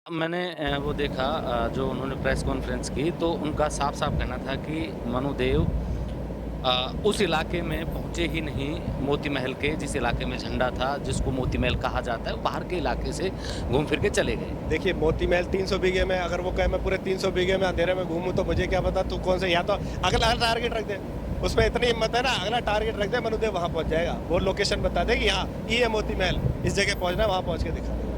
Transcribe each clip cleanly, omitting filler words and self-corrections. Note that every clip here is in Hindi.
मैंने वो देखा जो उन्होंने प्रेस कॉन्फ्रेंस की तो उनका साफ-साफ कहना था कि मनुदेव उस इलाके में पहुँचे ही नहीं मोती महल के जिस इलाके में झंडा था, जिसको मोती महल कहा जाता है, वो बाहर के इलाके से घूम फिर के चले गए। देखिए मोती महल 300 बीघे में, अगर वो कहे मैं पूरे 300 बीघे में अंधेरे में घूमूं तो मुझे क्या पता तू कौन से, या तो अगला टारगेट रख दे। उसमें इतनी हिम्मत है ना, अगला टारगेट रख दे, मनुदेव वहां पहुंच जाएगा। वो लोकेशन बता दे कि हाँ ये है मोती महल, इस जगह पहुंचना है, वहां पहुंच के दिखा देगा।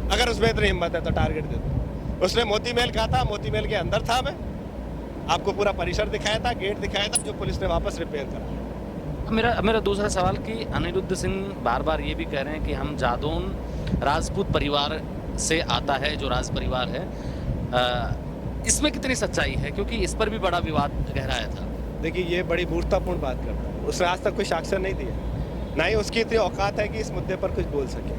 अगर उसमें इतनी हिम्मत है तो टारगेट दे दो। उसने मोती महल कहा था, मोती महल के अंदर था, मैं आपको पूरा परिसर दिखाया था, गेट दिखाया था, जो पुलिस ने वापस रिपेयर करा। मेरा मेरा दूसरा सवाल कि अनिरुद्ध सिंह बार-बार ये भी कह रहे हैं कि हम जादौन राजपूत परिवार से आता है, जो राज परिवार है। इसमें कितनी सच्चाई है? क्योंकि इस पर भी बड़ा विवाद गहराया था। देखिए ये बड़ी मूर्खतापूर्ण बात करता है। उसने आज तक कोई साक्ष्य नहीं दिया, ना ही उसकी इतनी औकात है कि इस मुद्दे पर कुछ बोल सके।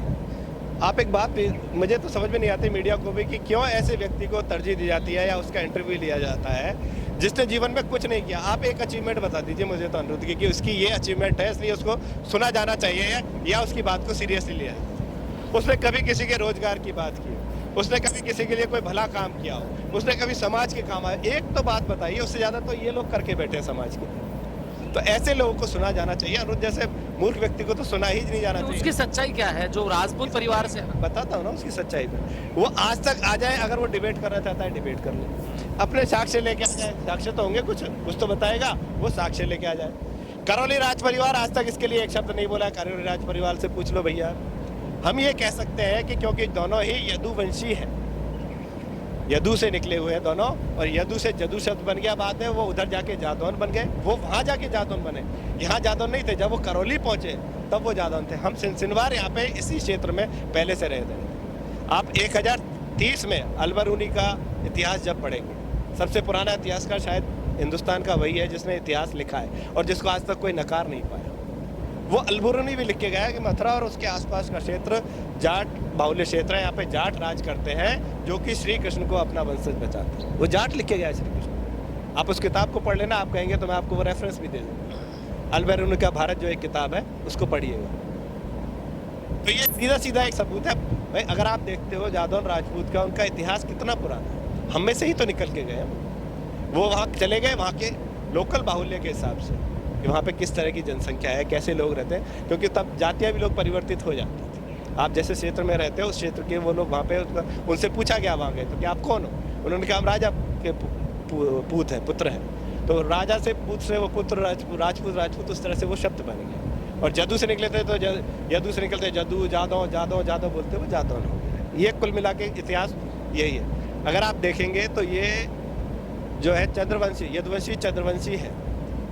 आप एक बात मुझे तो समझ में नहीं आती मीडिया को भी, कि क्यों ऐसे व्यक्ति को तरजीह दी जाती है या उसका इंटरव्यू लिया जाता है जिसने जीवन में कुछ नहीं किया। आप एक अचीवमेंट बता दीजिए मुझे तो अनिरुद्ध की, कि उसकी ये अचीवमेंट है इसलिए उसको सुना जाना चाहिए या उसकी बात को सीरियसली लिया जाए। उसने कभी किसी के रोजगार की बात की, उसने कभी किसी के लिए कोई भला काम किया हो, उसने कभी समाज के काम आए, एक तो बात बताइए। उससे ज्यादा तो ये लोग करके बैठे हैं समाज के। तो ऐसे लोगों को सुना जाना चाहिए। अनिरुद्ध जैसे मूर्ख व्यक्ति को तो सुना ही नहीं जाना तो चाहिए। उसकी सच्चाई क्या है जो राजपूत परिवार से है? बताता हूँ ना उसकी सच्चाई पे। वो आज तक आ जाए, अगर वो डिबेट करना चाहता है डिबेट कर ले, अपने साक्ष्य लेके आ जाए। साक्ष्य तो होंगे, कुछ तो बताएगा, वो साक्ष्य लेके आ जाए। करौली राज परिवार आज तक इसके लिए एक शब्द नहीं बोला। करौली राज परिवार से पूछ लो भैया। हम ये कह सकते हैं कि क्योंकि दोनों ही यदुवंशी हैं, यदु से निकले हुए हैं दोनों, और यदु से जदु शब्द बन गया बाद में, वो उधर जाके जादौन बन गए, वो वहां जाके जादौन बने। यहाँ जादौन नहीं थे, जब वो करौली पहुंचे तब वो जादौन थे। हम सिनसिनवार यहाँ पे इसी क्षेत्र में पहले से रहते हैं। आप 1030 में अलबरूनी का इतिहास जब पढ़ेंगे, सबसे पुराना इतिहासकार शायद हिंदुस्तान का वही है जिसने इतिहास लिखा है और जिसको आज तक कोई नकार नहीं पाया। वो अलबरूनी भी लिख के गया कि मथुरा और उसके आसपास का क्षेत्र जाट बाहुल्य क्षेत्र है, यहाँ पे जाट राज करते हैं, जो कि श्री कृष्ण को अपना वंशज बचाते हैं। वो जाट लिख के गया श्री कृष्ण। आप उस किताब को पढ़ लेना, आप कहेंगे तो मैं आपको वो रेफरेंस भी दे दूँगा। अलबरूनी का भारत जो एक किताब है, उसको पढ़िएगा। तो ये सीधा सीधा एक सबूत है भाई। अगर आप देखते हो जादौन राजपूत का, उनका इतिहास कितना पुराना है, हम में से ही तो निकल के गए। वो वहाँ चले गए, वहाँ के लोकल बाहुल्य के हिसाब से, कि वहाँ पे किस तरह की जनसंख्या है, कैसे लोग रहते हैं, क्योंकि तब जातियाँ भी लोग परिवर्तित हो जाती थी। आप जैसे क्षेत्र में रहते हो, उस क्षेत्र के वो लोग वहाँ पे, उनसे पूछा गया वहाँ गए तो कि आप कौन हो, उन्होंने कहा हम राजा के पूत है, पुत्र हैं। तो राजा से पूत से वो पुत्र राजपूत उस तरह से वो शब्द बन गया। और जदू से निकले थे तो यदू से निकलते जदू, जादव जादव जादव बोलते हुए जादौन हो गए। ये कुल मिला के इतिहास यही है। अगर आप देखेंगे तो ये जो है चंद्रवंशी, यदुवंशी चंद्रवंशी है,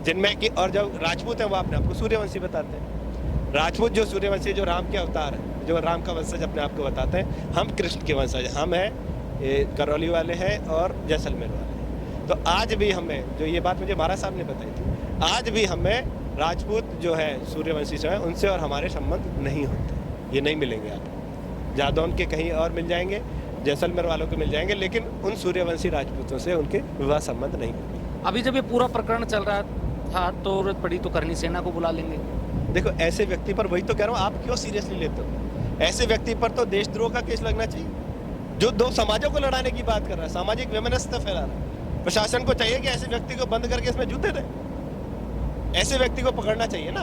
जिनमें कि, और जो राजपूत है वो अपने आपको सूर्यवंशी बताते हैं। राजपूत जो सूर्यवंशी, जो राम के अवतार है, जो राम का वंशज अपने आप को बताते हैं। हम कृष्ण के वंशज, हम हैं करौली वाले हैं और जैसलमेर वाले हैं। तो आज भी हमें, जो ये बात मुझे महाराज साहब ने बताई थी, आज भी हमें राजपूत जो है सूर्यवंशी से है, उनसे और हमारे संबंध नहीं होते। ये नहीं मिलेंगे आपको। जादौन के कहीं और मिल जाएंगे, जैसलमेर वालों को मिल जाएंगे, लेकिन उन सूर्यवंशी राजपूतों से उनके विवाह संबंध नहीं होंगे। अभी जब ये पूरा प्रकरण चल रहा था तो जरूरत पड़ी तो करनी सेना को बुला लेंगे। देखो ऐसे व्यक्ति पर, वही तो कह रहा हूँ, आप क्यों सीरियसली लेते हो? ऐसे व्यक्ति पर तो देशद्रोह का केस लगना चाहिए, जो दो समाजों को लड़ाने की बात कर रहा है, सामाजिक वैमनस्यता फैला रहा है। प्रशासन को चाहिए कि ऐसे व्यक्ति को बंद करके इसमें जूते दे। ऐसे व्यक्ति को पकड़ना चाहिए ना।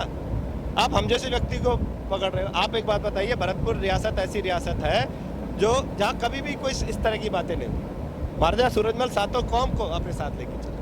आप हम जैसे व्यक्ति को पकड़ रहे हो। आप एक बात बताइए, भरतपुर रियासत ऐसी रियासत है जो जहाँ कभी भी कोई इस तरह की बातें नहीं हुई। महाराजा सूरजमल सातों कौम को अपने साथ लेके चले।